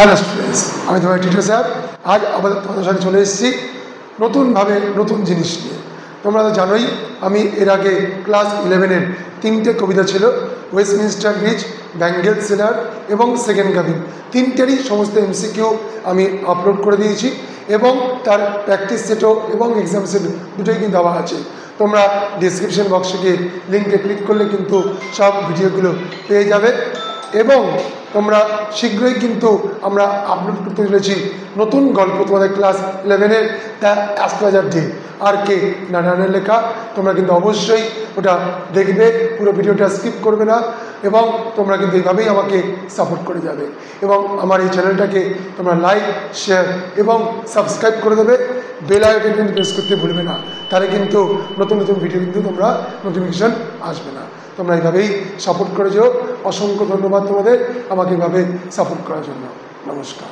Hello students, আমি তোমার teacher sir. আজ আবার তোমাদের সাথে চলে এসেছি নতুনভাবে নতুন জিনিস নিয়ে। তোমরা তো জানোই আমি এর আগে ক্লাস 11-এর 3টে কবিতা ছিল, ওয়েস্টমিনস্টার ব্রিজ, ব্যাঙ্গেল সেলার এবং সেকেন্ড কামিং, 3টেরই সমস্ত এমসিকিউ আমি আপলোড করে দিয়েছি এবং তার প্র্যাকটিস সেটও এবং এক্সাম সেট দুটোই কিন্তু দেওয়া আছে। তোমরা ডিসক্রিপশন বক্সে গিয়ে লিঙ্কে ক্লিক করলে কিন্তু সব ভিডিওগুলো পেয়ে যাবে এবং তোমরা শীঘ্রই কিন্তু আমরা আপলোড করতে চলেছি নতুন গল্প তোমাদের ক্লাস 11-এর দ্য অ্যাস্ট্রোলজার ডে আর কে নারায়ণের লেখা। তোমরা কিন্তু অবশ্যই ওটা দেখবে, পুরো ভিডিওটা স্কিপ করবে না এবং তোমরা কিন্তু এইভাবেই আমাকে সাপোর্ট করে যাবে এবং আমার এই চ্যানেলটাকে তোমরা লাইক, শেয়ার এবং সাবস্ক্রাইব করে দেবে। বেল আইকন কিন্তু প্রেস করতে ভুলবে না, তাহলে কিন্তু নতুন নতুন ভিডিও কিন্তু তোমরা নোটিফিকেশান আসবে না। তোমরা এইভাবেই সাপোর্ট করে যাও। অসংখ্য ধন্যবাদ তোমাদের আমাকে এইভাবে সাপোর্ট করার জন্য। নমস্কার।